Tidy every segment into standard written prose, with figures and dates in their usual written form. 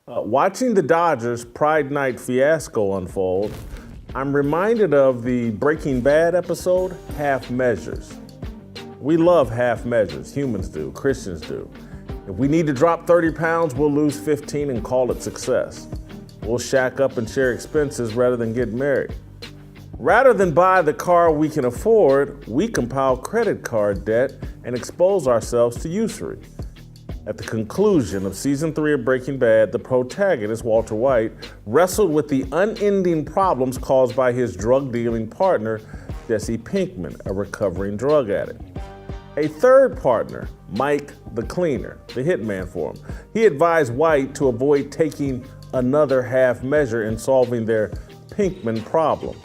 Watching the Dodgers Pride Night fiasco unfold, I'm reminded of the Breaking Bad episode, Half Measures. We love half measures, humans do, Christians do. If we need to drop 30 pounds, we'll lose 15 and call it success. We'll shack up and share expenses rather than get married. Rather than buy the car we can afford, we compile credit card debt and expose ourselves to usury. At the conclusion of season 3 of Breaking Bad, the protagonist, Walter White, wrestled with the unending problems caused by his drug-dealing partner, Jesse Pinkman, a recovering drug addict. A third partner, Mike the Cleaner, the hitman for him, he advised White to avoid taking another half measure in solving their Pinkman problem.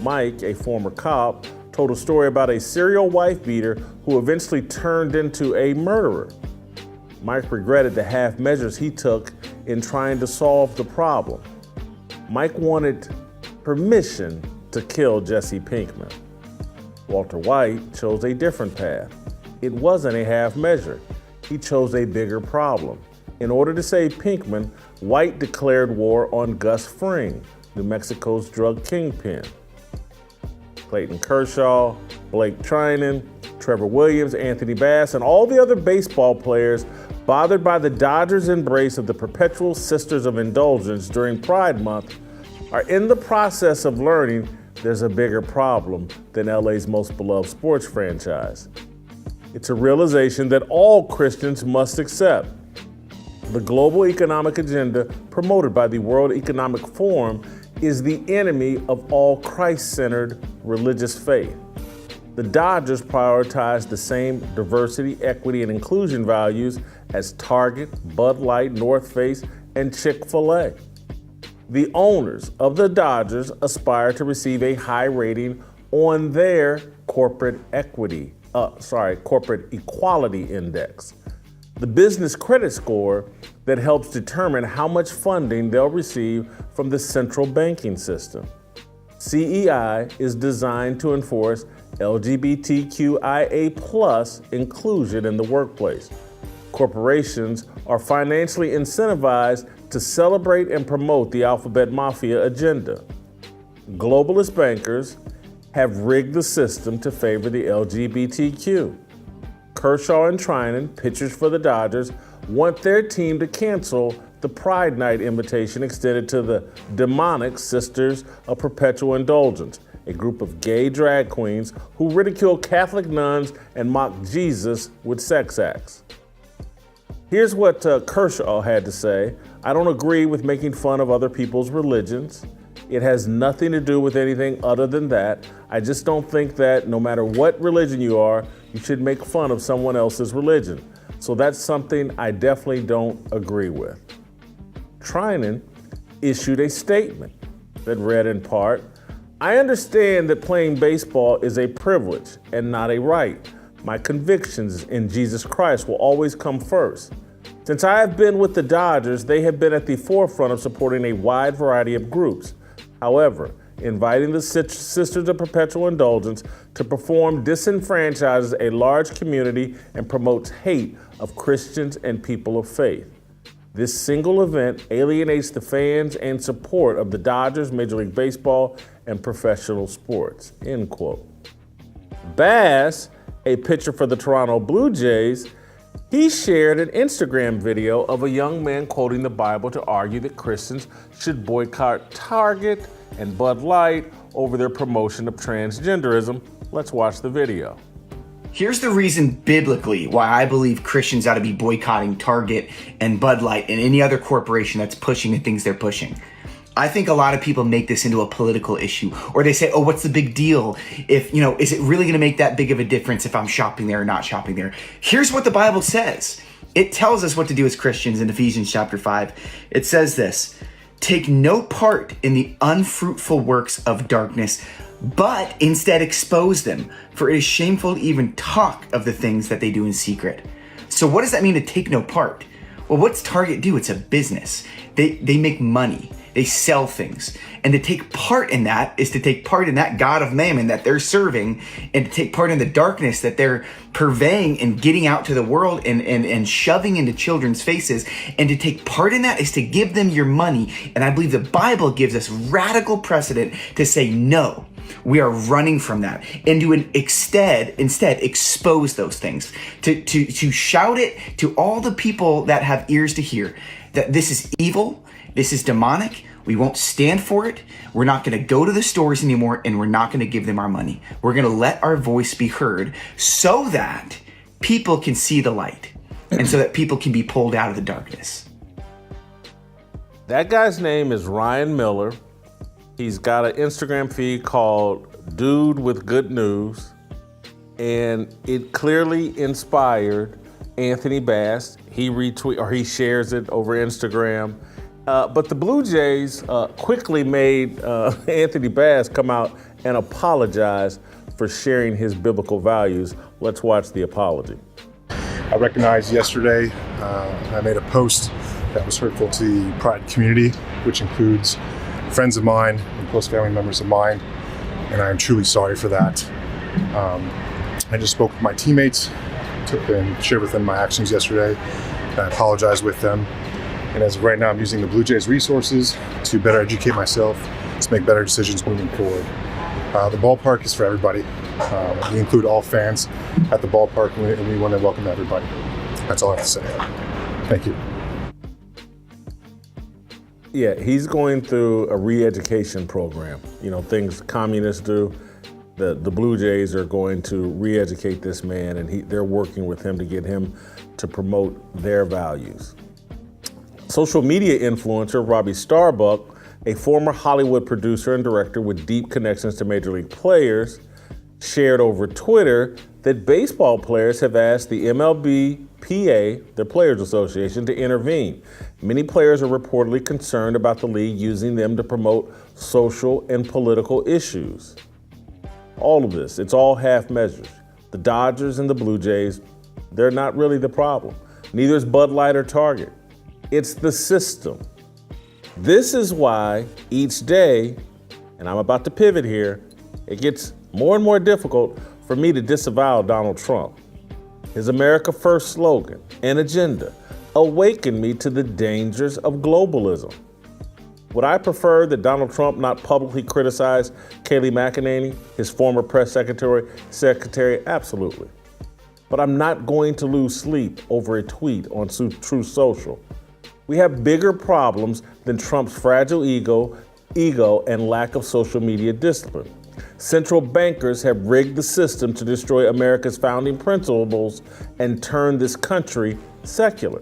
Mike, a former cop, told a story about a serial wife beater who eventually turned into a murderer. Mike regretted the half measures he took in trying to solve the problem. Mike wanted permission to kill Jesse Pinkman. Walter White chose a different path. It wasn't a half measure. He chose a bigger problem. In order to save Pinkman, White declared war on Gus Fring, New Mexico's drug kingpin. Clayton Kershaw, Blake Trinan, Trevor Williams, Anthony Bass, and all the other baseball players bothered by the Dodgers' embrace of the perpetual Sisters of Indulgence during Pride Month are in the process of learning there's a bigger problem than LA's most beloved sports franchise. It's a realization that all Christians must accept. The global economic agenda promoted by the World Economic Forum is the enemy of all Christ-centered religious faith. The Dodgers prioritize the same diversity, equity, and inclusion values as Target, Bud Light, North Face, and Chick-fil-A. The owners of the Dodgers aspire to receive a high rating on their corporate equality index, the business credit score that helps determine how much funding they'll receive from the central banking system. CEI is designed to enforce LGBTQIA+ inclusion in the workplace. Corporations are financially incentivized to celebrate and promote the alphabet mafia agenda. Globalist bankers have rigged the system to favor the LGBTQ. Kershaw and Trinan, pitchers for the Dodgers, want their team to cancel the Pride Night invitation extended to the demonic Sisters of Perpetual Indulgence, a group of gay drag queens who ridicule Catholic nuns and mock Jesus with sex acts. Here's what Kershaw had to say. I don't agree with making fun of other people's religions. It has nothing to do with anything other than that. I just don't think that no matter what religion you are, you should make fun of someone else's religion. So that's something I definitely don't agree with. Trinan issued a statement that read in part, I understand that playing baseball is a privilege and not a right. My convictions in Jesus Christ will always come first. Since I have been with the Dodgers, they have been at the forefront of supporting a wide variety of groups. However, inviting the Sisters of Perpetual Indulgence to perform disenfranchises a large community and promotes hate of Christians and people of faith. This single event alienates the fans and support of the Dodgers, Major League Baseball, and professional sports, end quote. Bass, a pitcher for the Toronto Blue Jays, he shared an Instagram video of a young man quoting the Bible to argue that Christians should boycott Target and Bud Light over their promotion of transgenderism. Let's watch the video. Here's the reason biblically why I believe Christians ought to be boycotting Target and Bud Light and any other corporation that's pushing the things they're pushing. I think a lot of people make this into a political issue, or they say, oh, what's the big deal? If, is it really going to make that big of a difference if I'm shopping there or not shopping there? Here's what the Bible says. It tells us what to do as Christians in Ephesians chapter 5. It says this, take no part in the unfruitful works of darkness, but instead expose them, for it is shameful to even talk of the things that they do in secret. So what does that mean to take no part? Well, what's Target do? It's a business. They make money. They sell things. And to take part in that is to take part in that God of mammon that they're serving, and to take part in the darkness that they're purveying and getting out to the world and shoving into children's faces. And to take part in that is to give them your money. And I believe the Bible gives us radical precedent to say, no, we are running from that, and to instead expose those things, to shout it to all the people that have ears to hear that this is evil, this is demonic. We won't stand for it. We're not going to go to the stores anymore, and we're not going to give them our money. We're going to let our voice be heard so that people can see the light and so that people can be pulled out of the darkness. That guy's name is Ryan Miller. He's got an Instagram feed called Dude with Good News, and it clearly inspired Anthony Bass. He shares it over Instagram. But the Blue Jays quickly made Anthony Bass come out and apologize for sharing his biblical values. Let's watch the apology. I recognized yesterday I made a post that was hurtful to the Pride community, which includes friends of mine and close family members of mine, and I am truly sorry for that. I just spoke with my teammates, and shared with them my actions yesterday, and I apologized with them. And as of right now, I'm using the Blue Jays resources to better educate myself, to make better decisions moving forward. The ballpark is for everybody. We include all fans at the ballpark, and we want to welcome everybody. That's all I have to say. Thank you. Yeah, he's going through a re-education program. You know, things communists do. The Blue Jays are going to re-educate this man, and they're working with him to get him to promote their values. Social media influencer Robbie Starbuck, a former Hollywood producer and director with deep connections to major league players, shared over Twitter that baseball players have asked the MLBPA, their Players Association, to intervene. Many players are reportedly concerned about the league using them to promote social and political issues. All of this, it's all half measures. The Dodgers and the Blue Jays, they're not really the problem. Neither is Bud Light or Target. It's the system. This is why each day, and I'm about to pivot here, it gets more and more difficult for me to disavow Donald Trump. His America First slogan and agenda awakened me to the dangers of globalism. Would I prefer that Donald Trump not publicly criticize Kayleigh McEnany, his former press secretary? Absolutely. But I'm not going to lose sleep over a tweet on Truth Social. We have bigger problems than Trump's fragile ego, and lack of social media discipline. Central bankers have rigged the system to destroy America's founding principles and turn this country secular.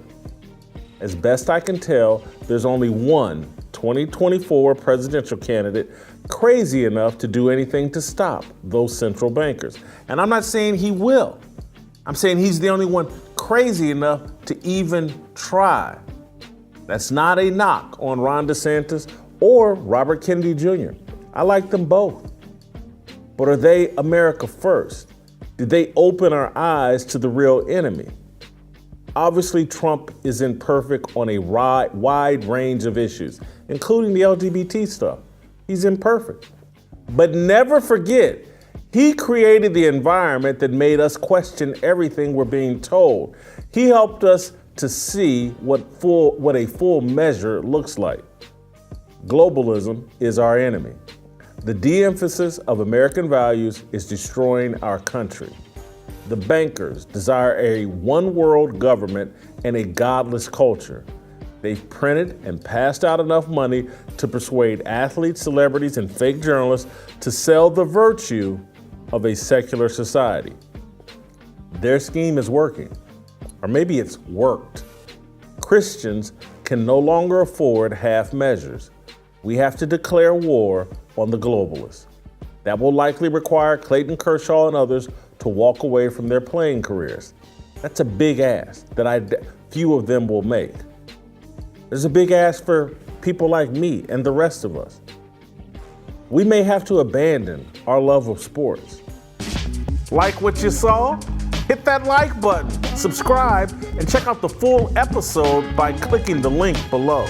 As best I can tell, there's only one 2024 presidential candidate crazy enough to do anything to stop those central bankers. And I'm not saying he will. I'm saying he's the only one crazy enough to even try. That's not a knock on Ron DeSantis or Robert Kennedy Jr. I like them both. But are they America first? Did they open our eyes to the real enemy? Obviously, Trump is imperfect on a wide range of issues, including the LGBT stuff. He's imperfect. But never forget, he created the environment that made us question everything we're being told. He helped us to see what a full measure looks like. Globalism is our enemy. The de-emphasis of American values is destroying our country. The bankers desire a one-world government and a godless culture. They've printed and passed out enough money to persuade athletes, celebrities, and fake journalists to sell the virtue of a secular society. Their scheme is working, or maybe it's worked. Christians can no longer afford half measures. We have to declare war on the globalists. That will likely require Clayton Kershaw and others to walk away from their playing careers. That's a big ask that few of them will make. There's a big ask for people like me and the rest of us. We may have to abandon our love of sports. Like what you saw? Hit that like button, subscribe, and check out the full episode by clicking the link below.